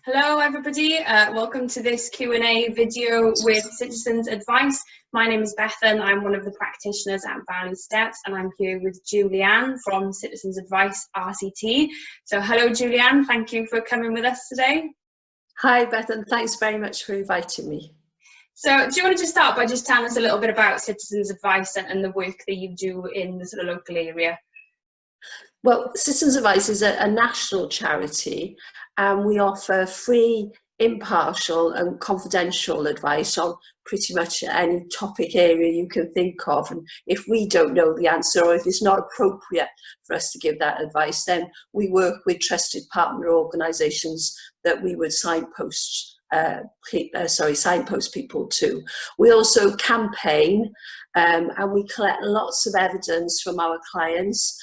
Hello everybody, welcome to this Q&A video with Citizens Advice. My name is Bethan, I'm one of the practitioners at Valley Steps and I'm here with Julianne from Citizens Advice RCT. So hello Julianne, thank you for coming with us today. Hi Bethan, thanks very much for inviting me. So do you want to just start by just telling us a little bit about Citizens Advice and the work that you do in the sort of local area? Well, Citizens Advice is a national charity and we offer free, impartial and confidential advice on pretty much any topic area you can think of. And if we don't know the answer or if it's not appropriate for us to give that advice, then we work with trusted partner organisations that we would signpost people to. We also campaign and we collect lots of evidence from our clients.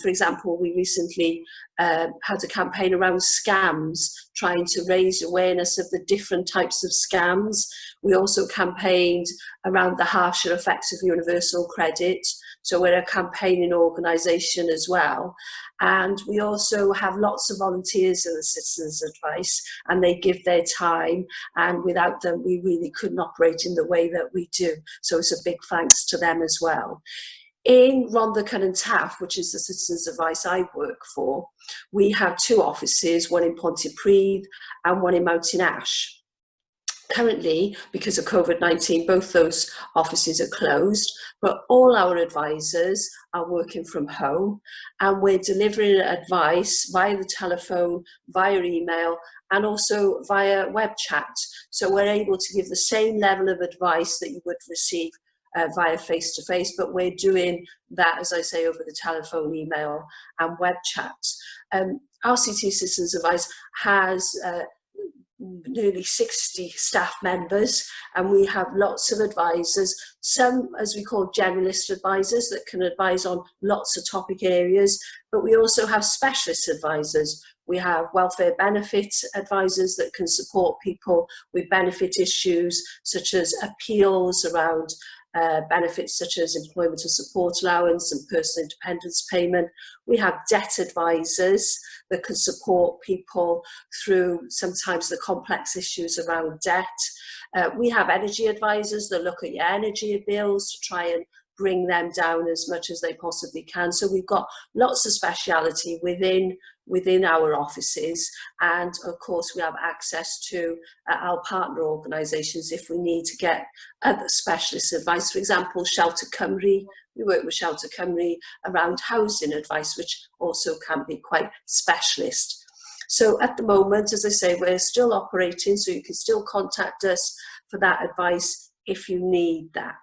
For example, we recently had a campaign around scams, trying to raise awareness of the different types of scams. We also campaigned around the harsher effects of universal credit. So we're a campaigning organisation as well. And we also have lots of volunteers in the Citizens Advice and they give their time, and without them we really couldn't operate in the way that we do. So it's a big thanks to them as well. In Rhondda and Taff, which is the Citizens Advice I work for, we have two offices, one in Pontypridd and one in Mountain Ash. Currently, because of COVID-19, both those offices are closed, but all our advisors are working from home and we're delivering advice via the telephone, via email, and also via web chat. So we're able to give the same level of advice that you would receive via face-to-face, but we're doing that, as I say, over the telephone, email and web chat. RCT Citizens Advice has nearly 60 staff members and we have lots of advisors, some as we call generalist advisors that can advise on lots of topic areas, but we also have specialist advisors. We have welfare benefits advisors that can support people with benefit issues such as appeals around benefits such as employment and support allowance and personal independence payment. We have debt advisors that can support people through sometimes the complex issues around debt. We have energy advisors that look at your energy bills to try and bring them down as much as they possibly can. So we've got lots of speciality within our offices, and of course we have access to our partner organisations if we need to get other specialist advice. For example, Shelter Cymru, we work with Shelter Cymru around housing advice, which also can be quite specialist. So at the moment, as I say, we're still operating, so you can still contact us for that advice if you need that.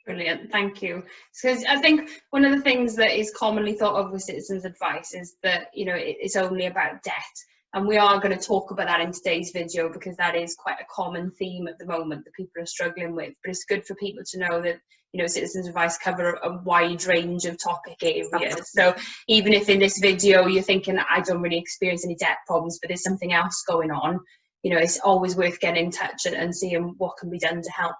Brilliant, thank you. Because I think one of the things that is commonly thought of with Citizens Advice is that, you know, it's only about debt. And we are going to talk about that in today's video because that is quite a common theme at the moment that people are struggling with. But it's good for people to know that, you know, Citizens Advice cover a wide range of topic areas. So even if in this video you're thinking, I don't really experience any debt problems, but there's something else going on, you know, it's always worth getting in touch and seeing what can be done to help.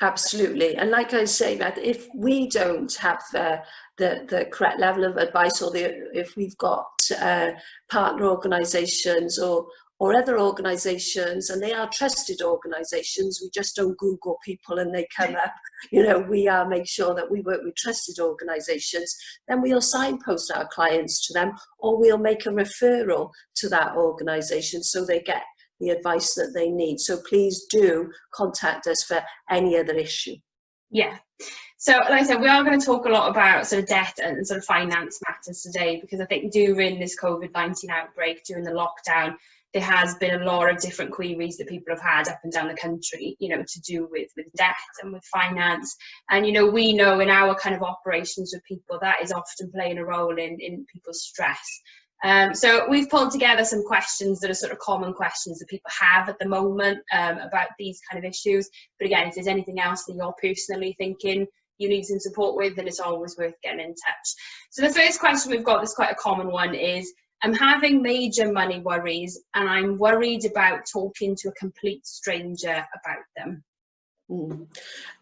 Absolutely, and like I say, that if we don't have the correct level of advice, or if we've got partner organisations or other organisations, and they are trusted organisations, we just don't Google people and they come up. You know, we make sure that we work with trusted organisations. Then we'll signpost our clients to them, or we'll make a referral to that organisation so they get the advice that they need. So please do contact us for any other issue. Yeah. So like I said, we are going to talk a lot about sort of debt and sort of finance matters today, because I think during this COVID-19 outbreak, during the lockdown, there has been a lot of different queries that people have had up and down the country, you know, to do with debt and with finance. And, you know, we know in our kind of operations with people, that is often playing a role in people's stress. So we've pulled together some questions that are sort of common questions that people have at the moment about these kind of issues. But again, if there's anything else that you're personally thinking you need some support with, then it's always worth getting in touch. So the first question we've got, that's quite a common one, is I'm having major money worries and I'm worried about talking to a complete stranger about them.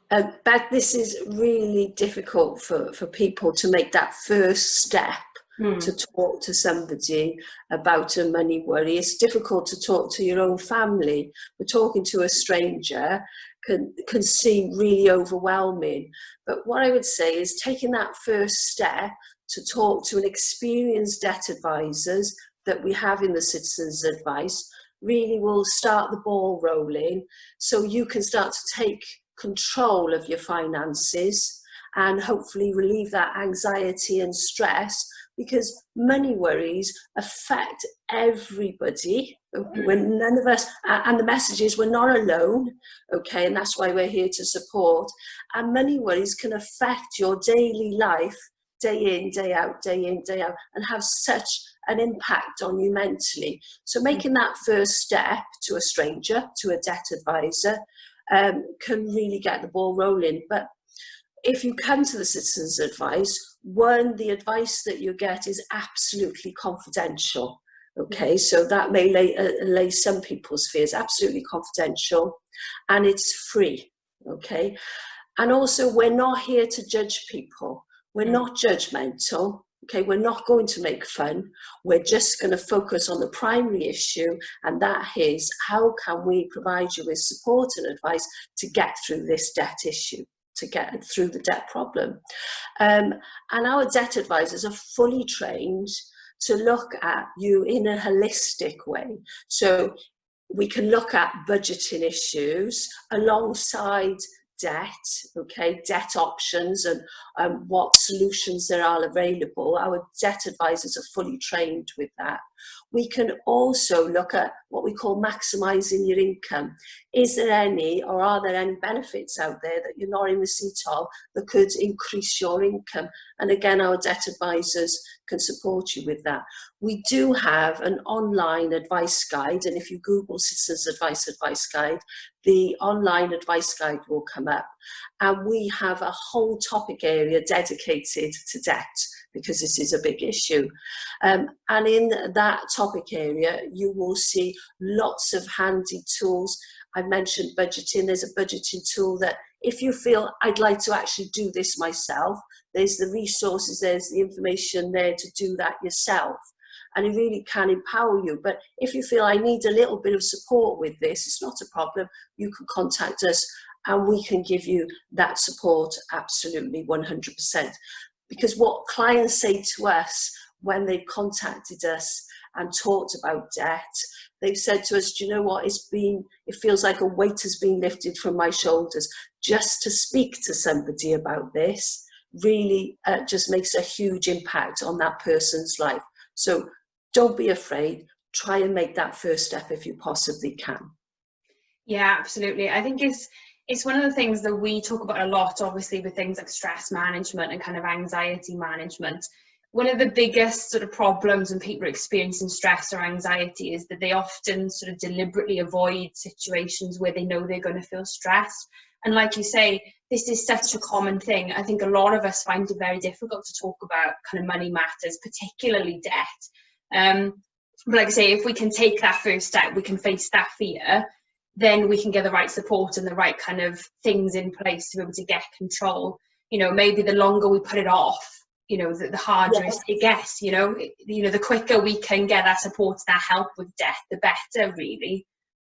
But this is really difficult for people to make that first step to talk to somebody about a money worry. It's difficult to talk to your own family, but talking to a stranger can seem really overwhelming. But what I would say is taking that first step to talk to an experienced debt advisors that we have in the Citizens Advice really will start the ball rolling, so you can start to take control of your finances and hopefully relieve that anxiety and stress, because money worries affect everybody. When none of us, and the message is we're not alone, okay, and that's why we're here to support. And money worries can affect your daily life, day in, day out, and have such an impact on you mentally. So making that first step to a stranger, to a debt advisor, can really get the ball rolling. But if you come to the Citizens Advice, one, the advice that you get is absolutely confidential. Okay, so that may allay some people's fears. Absolutely confidential, and it's free. Okay, and also we're not here to judge people. We're not judgmental. Okay, we're not going to make fun. We're just going to focus on the primary issue, and that is how can we provide you with support and advice to get through this debt issue, to get through the debt problem. And our debt advisors are fully trained to look at you in a holistic way. So we can look at budgeting issues alongside debt, okay, debt options and what solutions there are available. Our debt advisors are fully trained with that. We can also look at what we call maximising your income. Is there any, or are there any benefits out there that you're not in receipt of that could increase your income? And again, our debt advisors can support you with that. We do have an online advice guide, and if you Google Citizens Advice Advice Guide, the online advice guide will come up. And we have a whole topic area dedicated to debt, because this is a big issue. And in that topic area, you will see lots of handy tools. I mentioned budgeting. There's a budgeting tool that if you feel I'd like to actually do this myself, there's the resources, there's the information there to do that yourself. And it really can empower you. But if you feel I need a little bit of support with this, it's not a problem. You can contact us and we can give you that support absolutely 100%. Because what clients say to us when they've contacted us and talked about debt, they've said to us, do you know what, it feels like a weight has been lifted from my shoulders. Just to speak to somebody about this really just makes a huge impact on that person's life. So don't be afraid, try and make that first step if you possibly can. Yeah, absolutely. I think it's one of the things that we talk about a lot, obviously, with things like stress management and kind of anxiety management. One of the biggest sort of problems when people are experiencing stress or anxiety is that they often sort of deliberately avoid situations where they know they're going to feel stressed. And like you say, this is such a common thing. I think a lot of us find it very difficult to talk about kind of money matters, particularly debt. But like I say, if we can take that first step, we can face that fear, then we can get the right support and the right kind of things in place to be able to get control. You know, maybe the longer we put it off, you know, the harder it gets, you know, the quicker we can get that support, that help with debt, the better, really.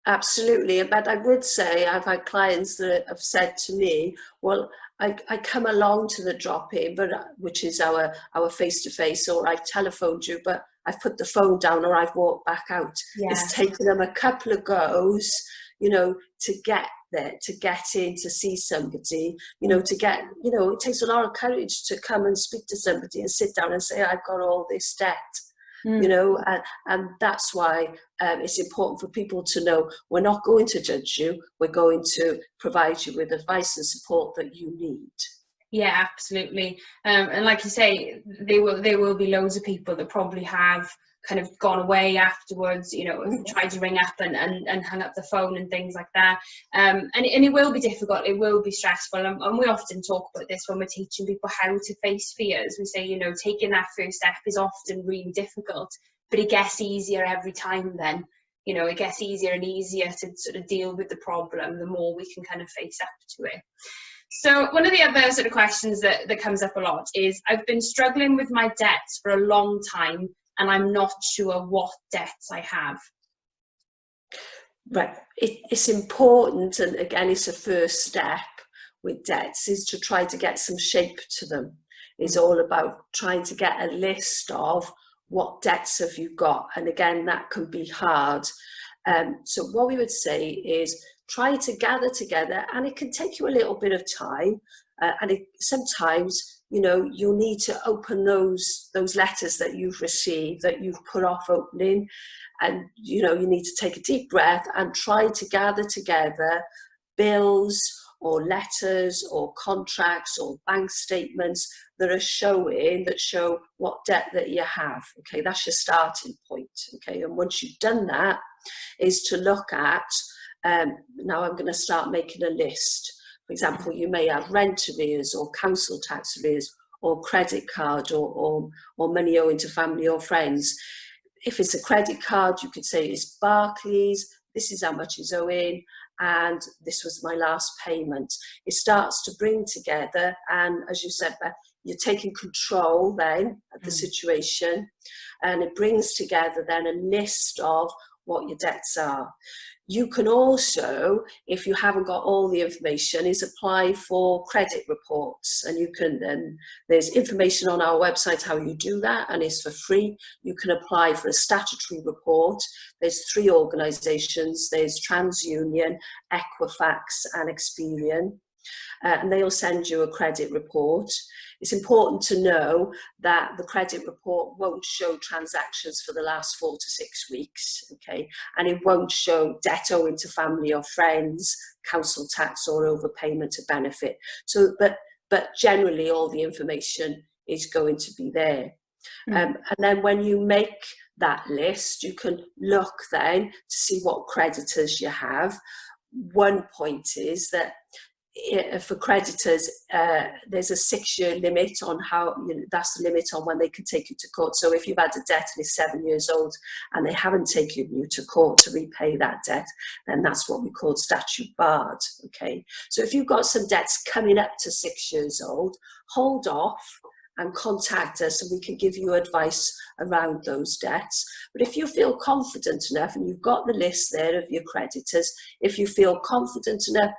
Absolutely. But I would say I've had clients that have said to me, well, I come along to the drop-in, but which is our face-to-face, or I've telephoned you, but I've put the phone down or I've walked back out. Yeah. It's taken them a couple of goes, you know, to get there, to get in, to see somebody, you know, to get, you know, it takes a lot of courage to come and speak to somebody and sit down and say, I've got all this debt. You know, and that's why it's important for people to know we're not going to judge you, we're going to provide you with advice and support that you need. Yeah, absolutely. And like you say, there will be loads of people that probably have kind of gone away afterwards, you know, tried to ring up and hung up the phone and things like that. And it will be difficult, it will be stressful. And we often talk about this when we're teaching people how to face fears. We say, you know, taking that first step is often really difficult, but it gets easier every time then. You know, it gets easier and easier to sort of deal with the problem the more we can kind of face up to it. So one of the other sort of questions that comes up a lot is, I've been struggling with my debts for a long time and I'm not sure what debts I have. Right, it's important, and again, it's a first step with debts, is to try to get some shape to them. It's all about trying to get a list of what debts have you got, and again, that can be hard. So what we would say is try to gather together, and it can take you a little bit of time, and sometimes, you know, you'll need to open those letters that you've received, that you've put off opening, and you know, you need to take a deep breath and try to gather together bills or letters or contracts or bank statements that show what debt that you have. Okay, that's your starting point. Okay, and once you've done that, is to look at, now I'm going to start making a list. For example, you may have rent arrears or council tax arrears or credit card or money owing to family or friends. If it's a credit card, you could say it's Barclays, this is how much is owing, and this was my last payment. It starts to bring together, and as you said, Beth, you're taking control then of the situation, and it brings together then a list of what your debts are. You can also, if you haven't got all the information, is apply for credit reports, and you can then, there's information on our website how you do that, and it's for free. You can apply for a statutory report. There's 3 organisations, there's TransUnion, Equifax and Experian, and they'll send you a credit report. It's important to know that the credit report won't show transactions for the last 4 to 6 weeks, okay? And it won't show debt owing to family or friends, council tax or overpayment of benefit. So, but generally all the information is going to be there. And then when you make that list, you can look then to see what creditors you have. One point is that for creditors, there's a 6-year limit on how, you know, that's the limit on when they can take you to court. So if you've had a debt and it's 7 years old and they haven't taken you to court to repay that debt, then that's what we call statute barred. Okay, so if you've got some debts coming up to 6 years old, hold off and contact us, and we can give you advice around those debts. But if you feel confident enough, and you've got the list there of your creditors, if you feel confident enough,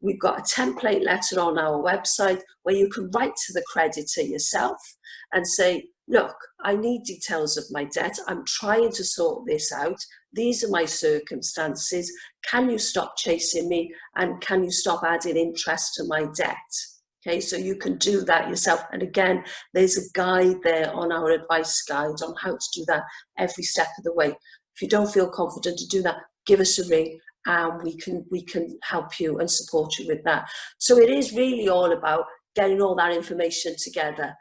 we've got a template letter on our website where you can write to the creditor yourself and say, look, I need details of my debt. I'm trying to sort this out. These are my circumstances. Can you stop chasing me? And can you stop adding interest to my debt? Okay, so you can do that yourself. And again, there's a guide there on our advice guide on how to do that every step of the way. If you don't feel confident to do that, give us a ring, and we can help you and support you with that. So it is really all about getting all that information together.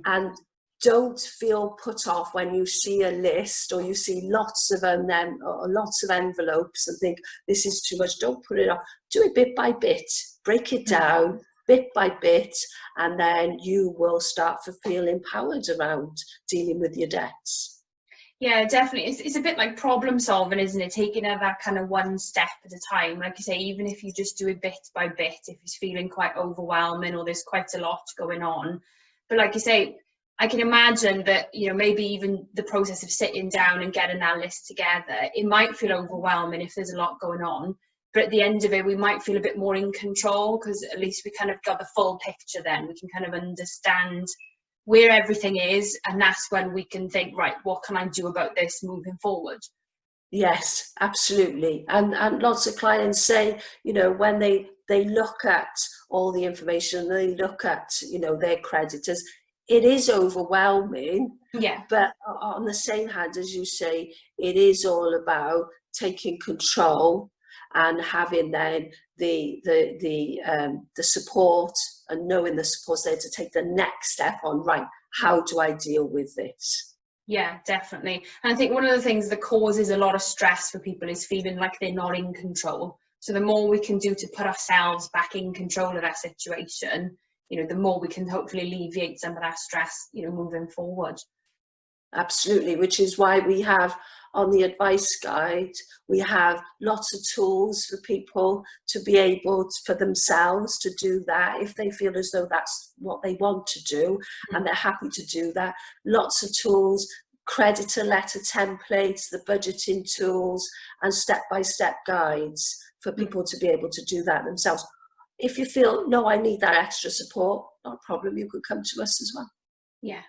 And don't feel put off when you see a list or you see lots of them or lots of envelopes and think this is too much. Don't put it off. Do it bit by bit. Break it down bit by bit, and then you will start to feel empowered around dealing with your debts. Yeah, definitely. It's a bit like problem solving, isn't it? Taking that kind of one step at a time. Like you say, even if you just do it bit by bit, if it's feeling quite overwhelming or there's quite a lot going on. But like you say, I can imagine that, you know, maybe even the process of sitting down and getting that list together, it might feel overwhelming if there's a lot going on. But at the end of it, we might feel a bit more in control, because at least we kind of got the full picture then. We can kind of understand where everything is, and that's when we can think, right, what can I do about this moving forward? Yes, absolutely. And lots of clients say, you know, when they look at all the information, they look at, you know, their creditors, it is overwhelming. Yeah. But on the same hand, as you say, it is all about taking control and having then the support, and knowing the support's there to take the next step on, right, how do I deal with this? Yeah, definitely. And I think one of the things that causes a lot of stress for people is feeling like they're not in control. So the more we can do to put ourselves back in control of that situation, you know, the more we can hopefully alleviate some of that stress, you know, moving forward. Absolutely, which is why we have on the advice guide, we have lots of tools for people to be able to, for themselves to do that if they feel as though that's what they want to do and they're happy to do that. Lots of tools, creditor letter templates, the budgeting tools, and step-by-step guides for people to be able to do that themselves. If you feel, no, I need that extra support, not a problem, you could come to us as well. Yeah.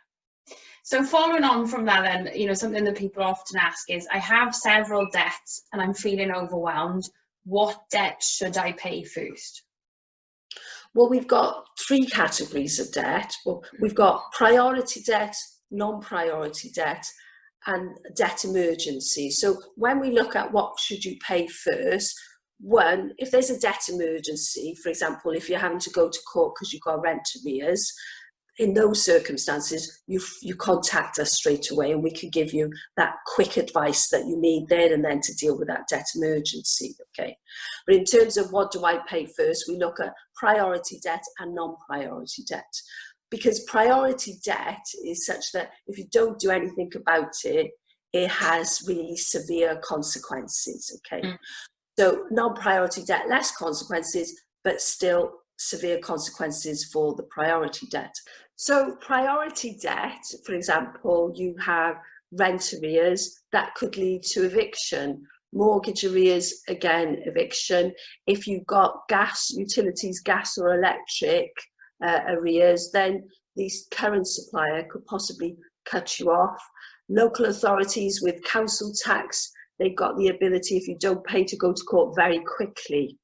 So following on from that then, you know, something that people often ask is, I have several debts and I'm feeling overwhelmed. What debt should I pay first? Well, we've got 3 categories of debt. Well, we've got priority debt, non-priority debt, and debt emergency. So when we look at what should you pay first, one, if there's a debt emergency, for example, if you're having to go to court because you've got rent arrears, in those circumstances, you contact us straight away and we can give you that quick advice that you need there and then to deal with that debt emergency, okay? But in terms of what do I pay first, we look at priority debt and non-priority debt. Because priority debt is such that if you don't do anything about it, it has really severe consequences, okay? So non-priority debt, less consequences, but still severe consequences for the priority debt. So priority debt, for example, you have rent arrears, that could lead to eviction. Mortgage arrears, again, eviction. If you've got gas, utilities, gas or electric arrears, then the current supplier could possibly cut you off. Local authorities with council tax, they've got the ability, if you don't pay, to go to court very quickly.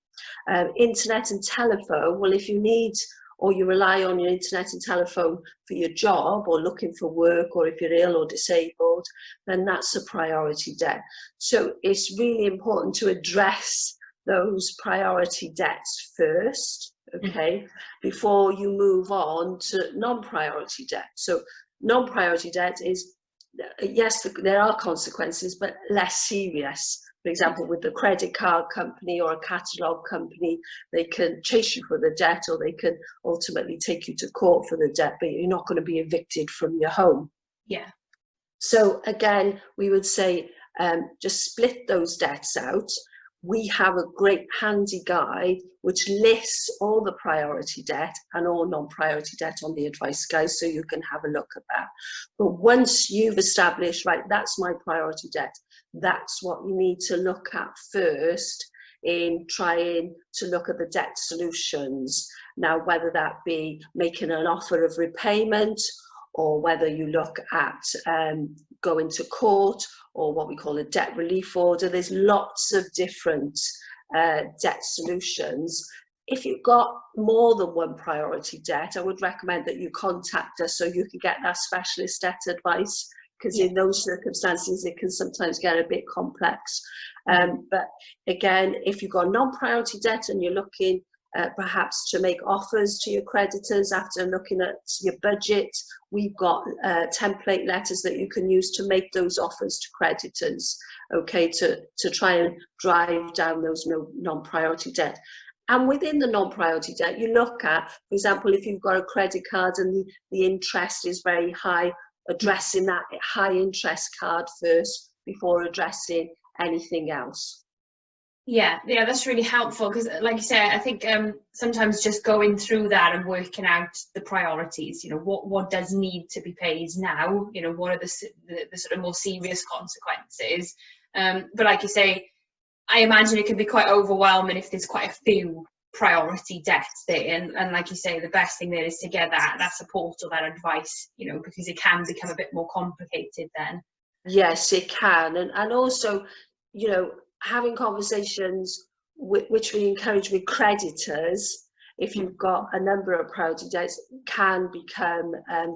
Internet and telephone, well, if you need or you rely on your internet and telephone for your job or looking for work, or if you're ill or disabled, then that's a priority debt. So it's really important to address those priority debts first, okay, before you move on to non-priority debt. So non-priority debt is, yes, there are consequences, but less serious. For example, with the credit card company or a catalogue company, they can chase you for the debt, or they can ultimately take you to court for the debt, but you're not going to be evicted from your home. Yeah. So again, we would say just split those debts out. We have a great handy guide which lists all the priority debt and all non-priority debt on the advice guide, so you can have a look at that. But once you've established, right, that's my priority debt, that's what you need to look at first in trying to look at the debt solutions. Now, whether that be making an offer of repayment, or whether you look at going to court, or what we call a debt relief order. There's lots of different debt solutions. If you've got more than one priority debt, I would recommend that you contact us so you can get that specialist debt advice, because in those circumstances it can sometimes get a bit complex. But again, if you've got non-priority debt and you're looking perhaps to make offers to your creditors after looking at your budget, we've got template letters that you can use to make those offers to creditors, okay, to try and drive down those non-priority debt. And within the non-priority debt, you look at, for example, if you've got a credit card and the interest is very high, addressing that high interest card first before addressing anything else. Yeah, that's really helpful, because like you say, I think sometimes just going through that and working out the priorities, you know, what does need to be paid now, you know, what are the sort of more serious consequences. But like you say, I imagine it can be quite overwhelming if there's quite a few priority debts there, and like you say, the best thing there is to get that support or that advice, you know, because it can become a bit more complicated then. Yes, it can. And also, you know, having conversations which we encourage with creditors, if you've got a number of priority debts, can become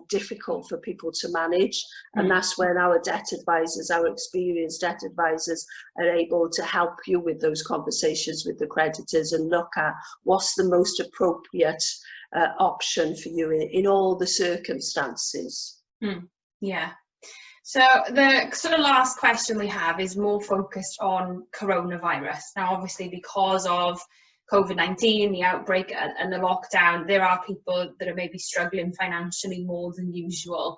difficult for people to manage. And that's when our debt advisors, our experienced debt advisors, are able to help you with those conversations with the creditors and look at what's the most appropriate option for you in all the circumstances. Yeah. So the sort of last question we have is more focused on coronavirus. Now, obviously, because of COVID-19, the outbreak and the lockdown, there are people that are maybe struggling financially more than usual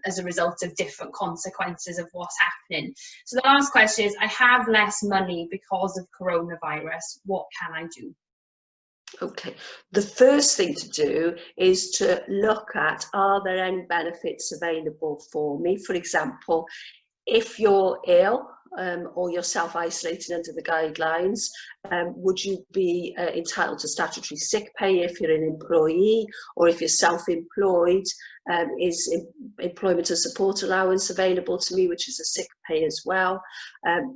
as a result of different consequences of what's happening. So the last question is, I have less money because of coronavirus. What can I do? Okay, the first thing to do is to look at, are there any benefits available for me? For example, if you're ill or you're self-isolating under the guidelines, would you be entitled to statutory sick pay if you're an employee, or if you're self-employed, is employment and support allowance available to me, which is a sick pay as well?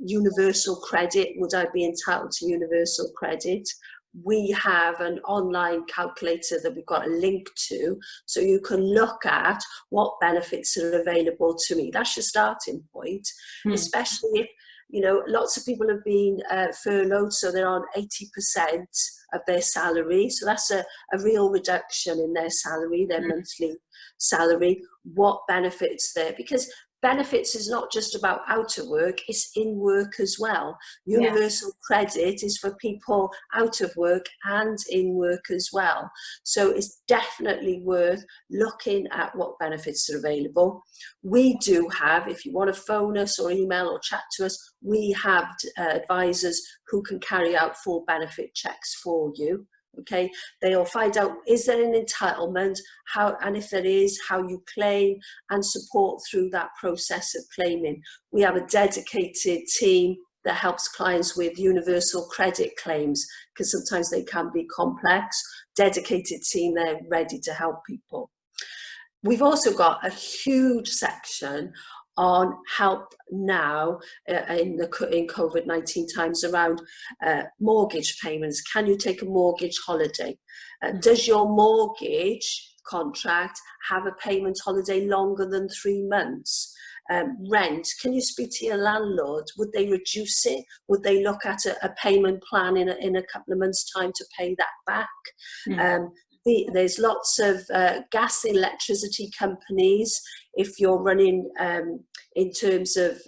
Universal credit, would I be entitled to universal credit? We have an online calculator that we've got a link to, so you can look at what benefits are available to me. That's your starting point, especially if, you know, lots of people have been furloughed, so they're on 80% of their salary. So that's a real reduction in their salary, their monthly salary. What benefits there? Because benefits is not just about out of work, it's in work as well. Universal credit is for people out of work and in work as well. So it's definitely worth looking at what benefits are available. We do have, if you want to phone us or email or chat to us, we have advisors who can carry out full benefit checks for you. Okay, they'll find out, is there an entitlement, how, and if there is, how you claim, and support through that process of claiming. We have a dedicated team that helps clients with universal credit claims, because sometimes they can be complex. Dedicated team there ready to help people. We've also got a huge section on help now in COVID-19 times around mortgage payments. Can you take a mortgage holiday? Does your mortgage contract have a payment holiday longer than 3 months? Rent, can you speak to your landlord? Would they reduce it? Would they look at a payment plan in a couple of months' time to pay that back? There's lots of gas and electricity companies. If you're running in terms of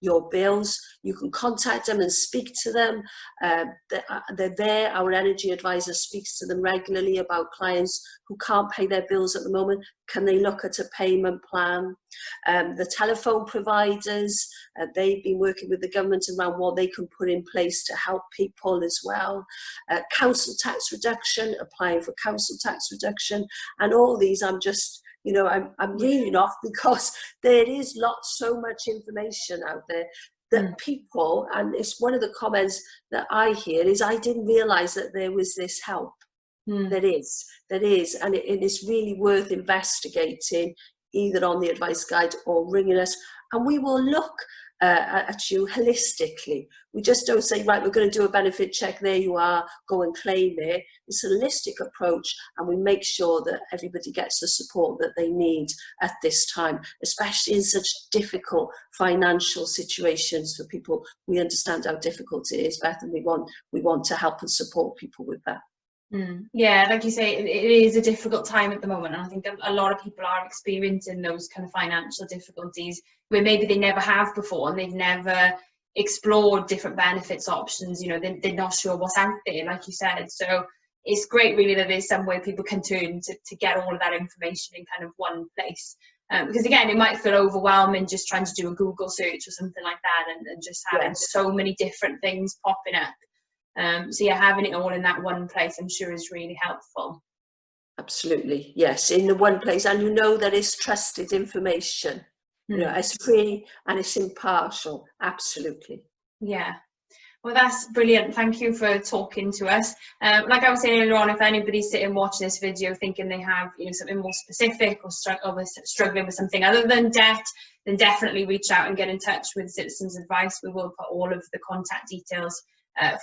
your bills, you can contact them and speak to them. They're there. Our energy advisor speaks to them regularly about clients who can't pay their bills at the moment. Can they look at a payment plan? The telephone providers, they've been working with the government around what they can put in place to help people as well. Council tax reduction, applying for council tax reduction, and all these I'm just, you know, I'm reading off because there is so much information out there that people, and it's one of the comments that I hear is, I didn't realise that there was this help. There is, and it is really worth investigating, either on the advice guide or ringing us, and we will look at you holistically. We just don't say, right, we're going to do a benefit check, there you are, go and claim it. It's a holistic approach, and we make sure that everybody gets the support that they need at this time, especially in such difficult financial situations for people. We understand how difficult it is, Beth, and we want to help and support people with that. Yeah, like you say, it is a difficult time at the moment, and I think a lot of people are experiencing those kind of financial difficulties where maybe they never have before, and they've never explored different benefits options. You know, they're not sure what's out there, like you said. So it's great really that there's somewhere people can turn to get all of that information in kind of one place. Because again, it might feel overwhelming just trying to do a Google search or something like that, and just having so many different things popping up. So yeah, having it all in that one place, I'm sure, is really helpful. Absolutely, yes, in the one place, and you know that it's trusted information. You know, it's free and it's impartial. Absolutely. Yeah. Well, that's brilliant. Thank you for talking to us. Like I was saying earlier on, if anybody's sitting watching this video thinking they have, you know, something more specific or struggling with something other than debt, then definitely reach out and get in touch with Citizens Advice. We will put all of the contact details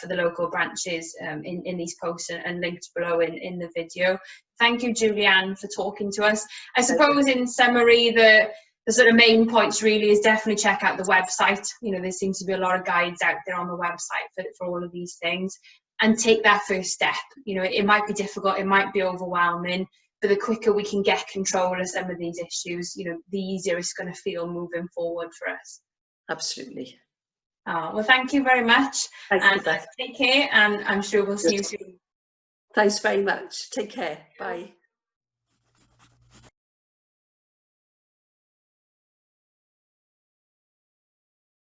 for the local branches in these posts and linked below in the video. Thank you, Julianne, for talking to us. I suppose in summary, the sort of main points really is definitely check out the website. You know, there seems to be a lot of guides out there on the website for all of these things, and take that first step. You know, it might be difficult, it might be overwhelming, but the quicker we can get control of some of these issues, you know, the easier it's going to feel moving forward for us. Absolutely. Oh, well, thank you very much. Thank you, And Beth. take care, and I'm sure we'll see you soon. Thanks very much. Take care. Bye.